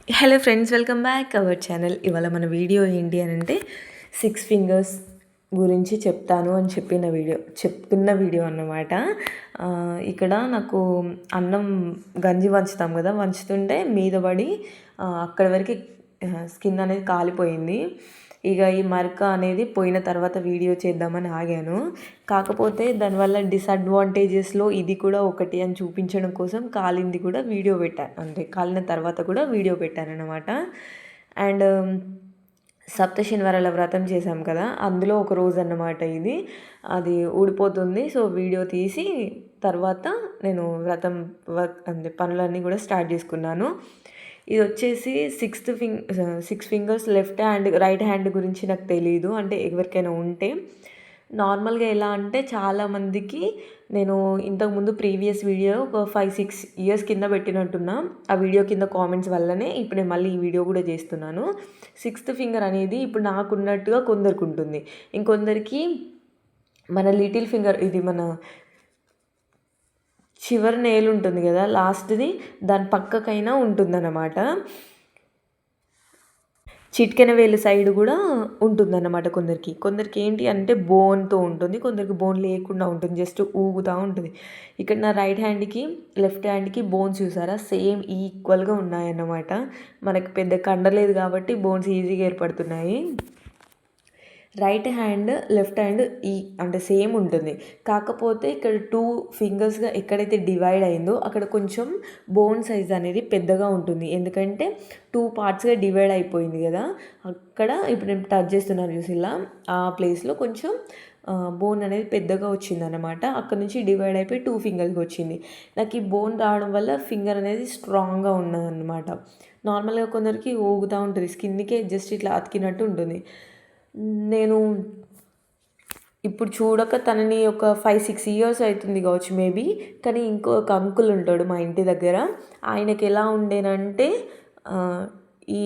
Hello friends, welcome back our channel. ఇవాళ మన video ఏంటి అని అంటే 6 ఫింగర్స్ గురించి చెప్తాను అని చెప్తున్న వీడియో అన్నమాట. ఇక్కడ నాకు అన్నం గంజి వంచుతాం కదా, వంచుతుంటే మీద పడి అక్కడి వరకు స్కిన్ అనేది కాలిపోయింది. ఇక ఈ మరక అనేది పోయిన తర్వాత వీడియో చేద్దామని ఆగాను. కాకపోతే దానివల్ల డిసడ్వాంటేజెస్లో ఇది కూడా ఒకటి అని చూపించడం కోసం కాలింది కూడా వీడియో పెట్టాను, అంటే కాలిన తర్వాత కూడా వీడియో పెట్టానన్నమాట. అండ్ సప్తశనివారాల వ్రతం చేశాం కదా, అందులో ఒక రోజు అన్నమాట ఇది. అది ఊడిపోతుంది. సో వీడియో తీసి తర్వాత నేను వ్రతం వర్క్ అంటే పనులన్నీ కూడా స్టార్ట్ చేసుకున్నాను. ఇది వచ్చేసి 6 fingers left hand right hand గురించి నాకు తెలీదు, అంటే ఎవరికైనా ఉంటే నార్మల్గా ఎలా అంటే చాలామందికి నేను ఇంతకుముందు ప్రీవియస్ వీడియో ఒక 5-6 ఇయర్స్ కింద పెట్టినట్టున్నా. ఆ వీడియో కింద కామెంట్స్ వల్లనే ఇప్పుడు నేను మళ్ళీ ఈ వీడియో కూడా చేస్తున్నాను. 6th ఫింగర్ అనేది ఇప్పుడు నాకున్నట్టుగా కొందరికి ఉంటుంది, ఇంకొందరికి మన లిటిల్ ఫింగర్, ఇది మన చివరి నేలు ఉంటుంది కదా లాస్ట్ది, దాని పక్కకైనా ఉంటుందన్నమాట. చిటికెన వేలు సైడ్ కూడా ఉంటుందన్నమాట. కొందరికి ఏంటి అంటే బోన్తో ఉంటుంది, కొందరికి బోన్ లేకుండా ఉంటుంది, జస్ట్ ఊగుతూ ఉంటుంది. ఇక్కడ నా రైట్ హ్యాండ్కి లెఫ్ట్ హ్యాండ్కి బోన్స్ చూసారా, సేమ్ ఈక్వల్గా ఉన్నాయన్నమాట. మనకు పెద్ద కండలేదు కాబట్టి బోన్స్ ఈజీగా ఏర్పడుతున్నాయి. రైట్ హ్యాండ్ లెఫ్ట్ హ్యాండ్ అంటే సేమ్ ఉంటుంది. కాకపోతే ఇక్కడ 2 ఫింగర్స్గా ఎక్కడైతే డివైడ్ అయిందో అక్కడ కొంచెం బోన్ సైజ్ అనేది పెద్దగా ఉంటుంది, ఎందుకంటే 2 పార్ట్స్గా డివైడ్ అయిపోయింది కదా. అక్కడ ఇప్పుడు నేను టచ్ చేస్తున్నాను చూసిలా, ఆ ప్లేస్లో కొంచెం బోన్ అనేది పెద్దగా వచ్చిందనమాట. అక్కడ నుంచి డివైడ్ అయిపోయి 2 ఫింగర్స్కి వచ్చింది. నాకు ఈ బోన్ రావడం వల్ల ఫింగర్ అనేది స్ట్రాంగ్గా ఉన్నదన్నమాట. నార్మల్గా కొందరికి ఊగుతూ ఉంటుంది, స్కిన్కే జస్ట్ ఇట్లా అతికినట్టు ఉంటుంది. నేను ఇప్పుడు చూడక తనని ఒక 5-6 ఇయర్స్ అవుతుంది కావచ్చు మేబీ. కానీ ఇంకొక అంకుల్ ఉంటాడు మా ఇంటి దగ్గర, ఆయనకి ఎలా ఉండేనంటే ఈ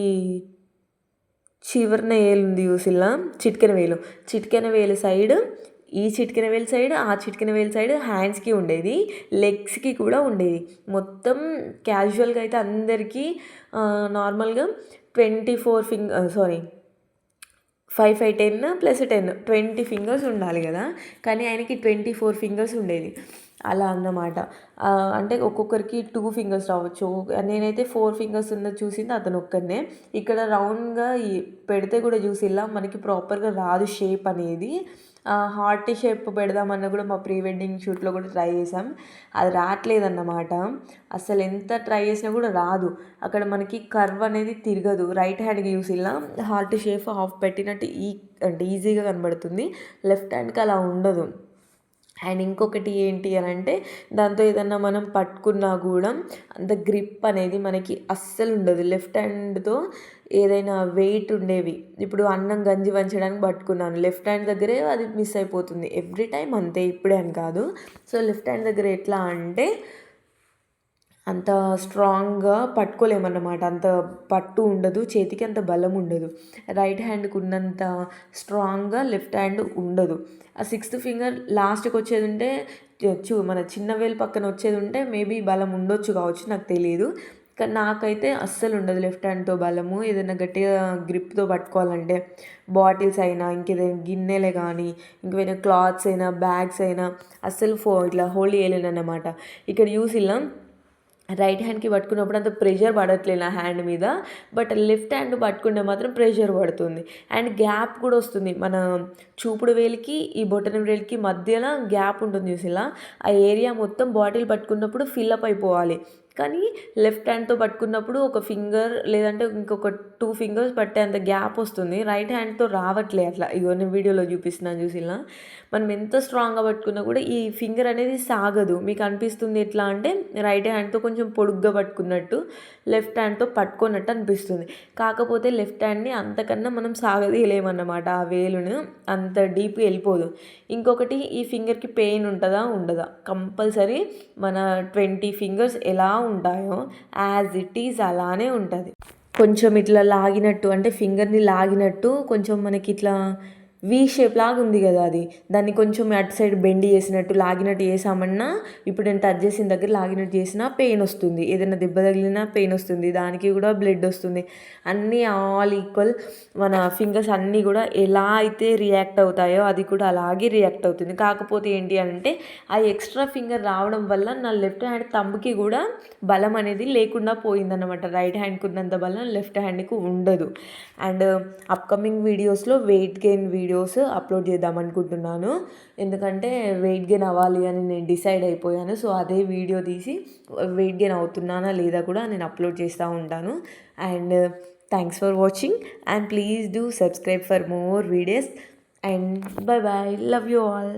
చివరిన వేలు ఉంది చూసిల్లా, చిటికెన వేలు సైడ్, ఈ చిటికెన వేలు సైడ్, ఆ చిటికెన వేలు సైడ్ హ్యాండ్స్కి ఉండేది, లెగ్స్కి కూడా ఉండేది. మొత్తం క్యాజువల్గా అయితే అందరికీ నార్మల్గా 5, 5, 10 + 10 20 ఫింగర్స్ ఉండాలి కదా, కానీ ఆయనకి 24 ఫింగర్స్ ఉండేది. అలా అన్నమాట. అంటే ఒక్కొక్కరికి 2 ఫింగర్స్ రావచ్చు. నేనైతే 4 ఫింగర్స్ ఉన్నది చూసింది అతను ఒక్కనే. ఇక్కడ రౌండ్గా పెడితే కూడా చూసిల్లా, మనకి ప్రాపర్గా రాదు షేప్ అనేది. హార్ట్ షేప్ పెడదామన్నా కూడా మా ప్రీ వెడ్డింగ్ షూట్లో కూడా ట్రై చేసాం, అది రావట్లేదన్నమాట. అసలు ఎంత ట్రై చేసినా కూడా రాదు. అక్కడ మనకి కర్వ్ అనేది తిరగదు. రైట్ హ్యాండ్కి చూసిల్లా హార్ట్ షేప్ హాఫ్ పెట్టినట్టు అంటే ఈజీగా కనబడుతుంది, లెఫ్ట్ హ్యాండ్కి అలా ఉండదు. అండ్ ఇంకొకటి ఏంటి అని అంటే దాంతో ఏదన్నా మనం పట్టుకున్నా కూడా అంత గ్రిప్ అనేది మనకి అస్సలు ఉండదు. లెఫ్ట్ హ్యాండ్తో ఏదైనా వెయిట్ ఉండేవి, ఇప్పుడు అన్నం గంజి వంచడానికి పట్టుకున్నాను, లెఫ్ట్ హ్యాండ్ దగ్గరే అది మిస్ అయిపోతుంది ఎవ్రీ టైం, అంతే ఇప్పుడే అని కాదు. సో లెఫ్ట్ హ్యాండ్ దగ్గర ఎట్లా అంటే అంత స్ట్రాంగ్గా పట్టుకోలేమన్నమాట, అంత పట్టు ఉండదు, చేతికి అంత బలం ఉండదు. రైట్ హ్యాండ్కి ఉన్నంత స్ట్రాంగ్గా లెఫ్ట్ హ్యాండ్ ఉండదు. ఆ 6th ఫింగర్ లాస్ట్కి వచ్చేది ఉంటే మన చిన్న వేలు పక్కన వచ్చేది ఉంటే మేబీ బలం ఉండొచ్చు కావచ్చు, నాకు తెలియదు. కానీ నాకైతే అస్సలు ఉండదు లెఫ్ట్ హ్యాండ్తో బలము. ఏదైనా గట్టిగా గ్రిప్తో పట్టుకోవాలంటే బాటిల్స్ అయినా, ఇంకేదైనా గిన్నెలే కానీ, ఇంకేమైనా క్లాత్స్ అయినా, బ్యాగ్స్ అయినా అస్సలు ఇట్లా హోల్డ్ చేయలేనన్నమాట. ఇక్కడ యూసిల్లా రైట్ హ్యాండ్కి పట్టుకున్నప్పుడు అంత ప్రెషర్ పడట్లేదు నా హ్యాండ్ మీద, బట్ లెఫ్ట్ హ్యాండ్ పట్టుకుంటే మాత్రం ప్రెషర్ పడుతుంది. అండ్ గ్యాప్ కూడా వస్తుంది, మన చూపుడు వేలికి ఈ బొటన వేలికి మధ్యలో గ్యాప్ ఉంటుంది చూసిలా, ఆ ఏరియా మొత్తం బాటిల్ పట్టుకున్నప్పుడు ఫిల్అప్ అయిపోవాలి. కానీ లెఫ్ట్ హ్యాండ్తో పట్టుకున్నప్పుడు ఒక ఫింగర్ లేదంటే ఇంకొక 2 ఫింగర్స్ పట్టే అంత గ్యాప్ వస్తుంది. రైట్ హ్యాండ్తో రావట్లే అట్లా. ఇగో నేను వీడియోలో చూపిస్తున్నాను చూసిలా, మనం ఎంత స్ట్రాంగ్గా పట్టుకున్నా కూడా ఈ ఫింగర్ అనేది సాగదు. మీకు అనిపిస్తుంది ఎట్లా అంటే రైట్ హ్యాండ్తో కొంచెం పొడుగ్గా పట్టుకున్నట్టు, లెఫ్ట్ హ్యాండ్తో పట్టుకున్నట్టు అనిపిస్తుంది. కాకపోతే లెఫ్ట్ హ్యాండ్ని అంతకన్నా మనం సాగదీయలేమన్నమాట, ఆ వేలును అంత డీప్గా వెళ్ళిపోదు. ఇంకొకటి, ఈ ఫింగర్కి పెయిన్ ఉంటుందా ఉండదా, కంపల్సరీ మన 20 ఫింగర్స్ ఎలా ఉంటాయో యాజ్ ఇట్ ఈజ్ అలానే ఉంటుంది. కొంచెం ఇట్లా లాగినట్టు, అంటే ఫింగర్ని లాగినట్టు కొంచెం మనకి ఇట్లా వీ షేప్ లాగా ఉంది కదా అది, దాన్ని కొంచెం అటు సైడ్ బెండ్ చేసినట్టు లాగినట్టు చేసామన్నా, ఇప్పుడు నేను టచ్ చేసిన దగ్గర లాగినట్టు చేసినా పెయిన్ వస్తుంది, ఏదైనా దెబ్బ తగిలినా పెయిన్ వస్తుంది, దానికి కూడా బ్లడ్ వస్తుంది. అన్నీ ఆల్ ఈక్వల్. మన ఫింగర్స్ అన్నీ కూడా ఎలా అయితే రియాక్ట్ అవుతాయో అది కూడా అలాగే రియాక్ట్ అవుతుంది. కాకపోతే ఏంటి అంటే ఆ ఎక్స్ట్రా ఫింగర్ రావడం వల్ల నా లెఫ్ట్ హ్యాండ్ థంబ్కి కూడా బలం అనేది లేకుండా పోయిందన్నమాట. రైట్ హ్యాండ్కి ఉన్నంత బలం లెఫ్ట్ హ్యాండ్కి ఉండదు. అండ్ అప్కమింగ్ వీడియోస్లో వెయిట్ గెయిన్ వీడియోస్ అప్లోడ్ చేద్దాం అనుకుంటున్నాను. ఎందుకంటే వెయిట్ గెయిన్ అవ్వాలి అని నేను డిసైడ్ అయిపోయాను. సో అదే వీడియో తీసి వెయిట్ గెయిన్ అవుతున్నానా లేదా కూడా నేను అప్లోడ్ చేస్తూ ఉంటాను. And thanks for watching and please do subscribe for more videos and bye bye, love you all.